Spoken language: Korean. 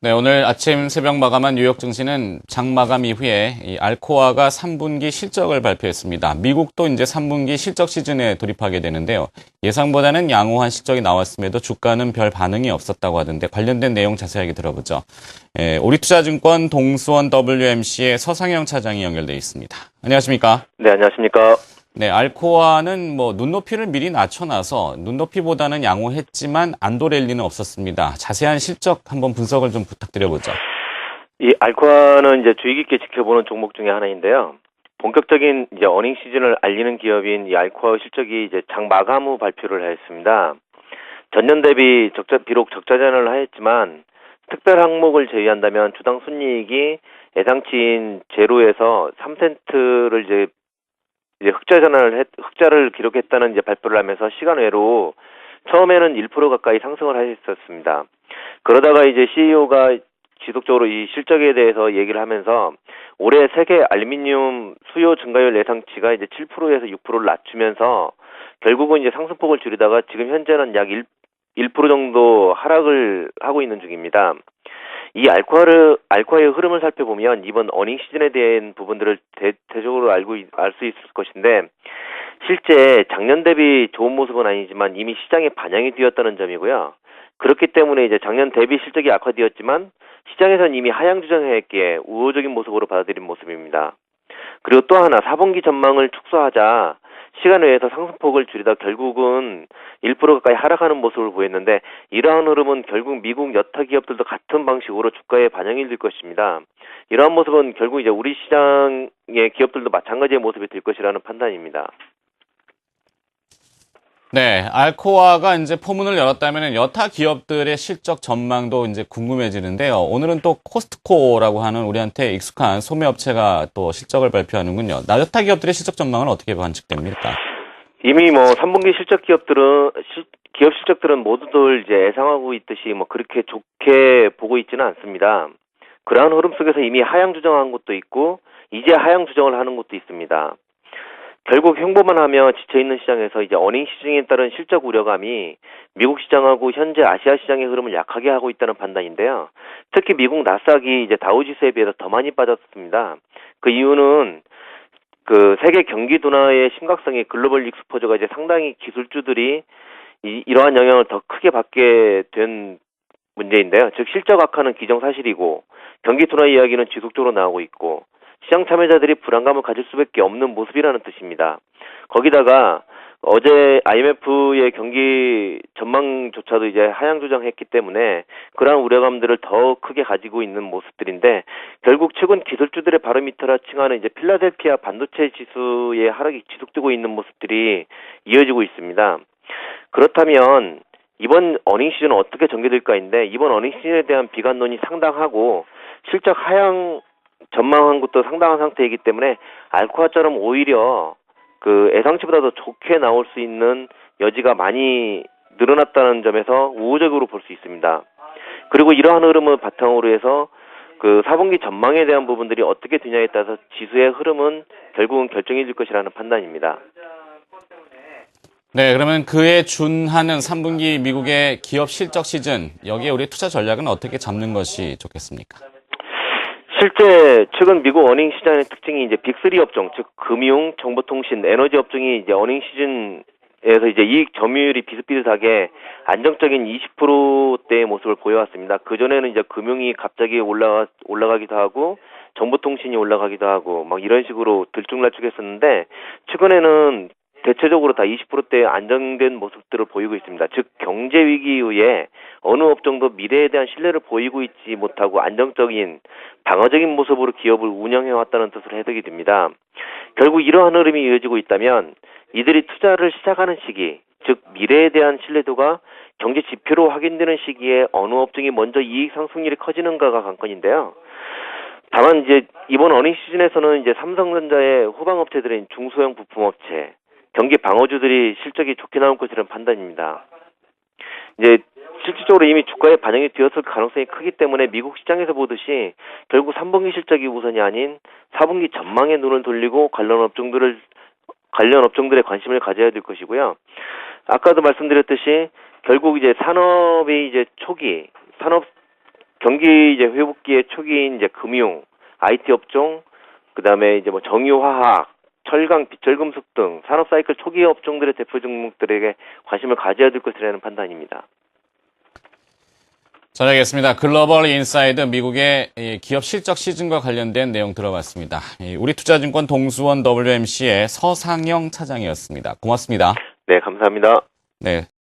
네, 오늘 아침 새벽 마감한 뉴욕 증시는 장 마감 이후에 이 알코아가 3분기 실적을 발표했습니다. 미국도 이제 3분기 실적 시즌에 돌입하게 되는데요. 예상보다는 양호한 실적이 나왔음에도 주가는 별 반응이 없었다고 하던데 관련된 내용 자세하게 들어보죠. 오리투자증권 동수원 WMC의 서상영 차장이 연결돼 있습니다. 안녕하십니까? 네, 안녕하십니까. 네, 알코아는 눈높이를 미리 낮춰놔서 눈높이보다는 양호했지만 안도 랠리는 없었습니다. 자세한 실적 한번 분석을 좀 부탁드려보죠. 이 알코아는 이제 주의 깊게 지켜보는 종목 중에 하나인데요. 본격적인 이제 어닝 시즌을 알리는 기업인 이 알코아 실적이 이제 장 마감 후 발표를 했습니다. 전년 대비 비록 적자전환을 하였지만 특별 항목을 제외한다면 주당 순이익이 예상치인 제로에서 3센트를 이제 흑자를 기록했다는 이제 발표를 하면서 시간 외로 처음에는 1% 가까이 상승을 하셨었습니다. 그러다가 이제 CEO가 지속적으로 이 실적에 대해서 얘기를 하면서 올해 세계 알루미늄 수요 증가율 예상치가 이제 7%에서 6%를 낮추면서 결국은 이제 상승폭을 줄이다가 지금 현재는 약 1% 정도 하락을 하고 있는 중입니다. 이 알코아의 흐름을 살펴보면 이번 어닝 시즌에 대한 부분들을 대적으로 알 수 있을 것인데 실제 작년 대비 좋은 모습은 아니지만 이미 시장에 반영이 되었다는 점이고요. 그렇기 때문에 이제 작년 대비 실적이 악화되었지만 시장에서는 이미 하향 조정했기에 우호적인 모습으로 받아들인 모습입니다. 그리고 또 하나 4분기 전망을 축소하자 시간 외에서 상승폭을 줄이다 결국은 1% 가까이 하락하는 모습을 보였는데 이러한 흐름은 결국 미국 여타 기업들도 같은 방식으로 주가에 반영이 될 것입니다. 이러한 모습은 결국 이제 우리 시장의 기업들도 마찬가지의 모습이 될 것이라는 판단입니다. 네, 알코아가 이제 포문을 열었다면 여타 기업들의 실적 전망도 이제 궁금해지는데요. 오늘은 또 코스트코라고 하는 우리한테 익숙한 소매업체가 또 실적을 발표하는군요. 여타 기업들의 실적 전망은 어떻게 관측됩니까? 이미 3분기 기업 실적들은 모두들 이제 예상하고 있듯이 그렇게 좋게 보고 있지는 않습니다. 그러한 흐름 속에서 이미 하향 조정한 것도 있고 이제 하향 조정을 하는 것도 있습니다. 결국 횡보만 하며 지쳐있는 시장에서 이제 어닝 시즌에 따른 실적 우려감이 미국 시장하고 현재 아시아 시장의 흐름을 약하게 하고 있다는 판단인데요. 특히 미국 나스닥이 이제 다우지수에 비해서 더 많이 빠졌습니다. 그 이유는 그 세계 경기 둔화의 심각성이 글로벌 익스포저가 이제 상당히 기술주들이 이러한 영향을 더 크게 받게 된 문제인데요. 즉 실적 악화는 기정사실이고 경기 둔화 이야기는 지속적으로 나오고 있고 시장 참여자들이 불안감을 가질 수밖에 없는 모습이라는 뜻입니다. 거기다가 어제 IMF의 경기 전망조차도 이제 하향 조정했기 때문에 그러한 우려감들을 더 크게 가지고 있는 모습들인데 결국 최근 기술주들의 바로미터라 칭하는 이제 필라델피아 반도체 지수의 하락이 지속되고 있는 모습들이 이어지고 있습니다. 그렇다면 이번 어닝 시즌은 어떻게 전개될까인데 이번 어닝 시즌에 대한 비관론이 상당하고 실적 하향 전망한 것도 상당한 상태이기 때문에 알코아처럼 오히려 그 예상치보다도 좋게 나올 수 있는 여지가 많이 늘어났다는 점에서 우호적으로 볼 수 있습니다. 그리고 이러한 흐름을 바탕으로 해서 그 4분기 전망에 대한 부분들이 어떻게 되냐에 따라서 지수의 흐름은 결국은 결정이 될 것이라는 판단입니다. 네, 그러면 그에 준하는 3분기 미국의 기업 실적 시즌, 여기에 우리 투자 전략은 어떻게 잡는 것이 좋겠습니까? 실제 최근 미국 어닝 시장의 특징이 이제 빅3 업종, 즉 금융, 정보통신, 에너지 업종이 이제 어닝 시즌에서 이제 이익 점유율이 비슷비슷하게 안정적인 20%대의 모습을 보여왔습니다. 그 전에는 이제 금융이 갑자기 올라가기도 하고 정보통신이 올라가기도 하고 막 이런 식으로 들쭉날쭉했었는데 최근에는 대체적으로 다 20%대의 안정된 모습들을 보이고 있습니다. 즉 경제 위기 이후에 어느 업종도 미래에 대한 신뢰를 보이고 있지 못하고 안정적인 방어적인 모습으로 기업을 운영해왔다는 뜻으로 해석이 됩니다. 결국 이러한 흐름이 이어지고 있다면 이들이 투자를 시작하는 시기, 즉 미래에 대한 신뢰도가 경제 지표로 확인되는 시기에 어느 업종이 먼저 이익 상승률이 커지는가가 관건인데요. 다만 이제 이번 어닝 시즌에서는 이제 삼성전자의 후방 업체들인 중소형 부품업체, 경기 방어주들이 실적이 좋게 나올 것이라는 판단입니다. 이제 실질적으로 이미 주가에 반영이 되었을 가능성이 크기 때문에 미국 시장에서 보듯이 결국 3분기 실적이 우선이 아닌 4분기 전망에 눈을 돌리고 관련 업종들에 관심을 가져야 될 것이고요. 아까도 말씀드렸듯이 결국 이제 산업 경기 이제 회복기의 초기인 이제 금융, IT 업종, 그다음에 이제 뭐 정유화학, 철강, 비철금속 등 산업 사이클 초기 업종들의 대표 종목들에게 관심을 가져야 될 것이라는 판단입니다. 잘 알겠습니다. 글로벌 인사이드 미국의 기업 실적 시즌과 관련된 내용 들어봤습니다. 우리 투자증권 동수원 WMC의 서상영 차장이었습니다. 고맙습니다. 네, 감사합니다. 네.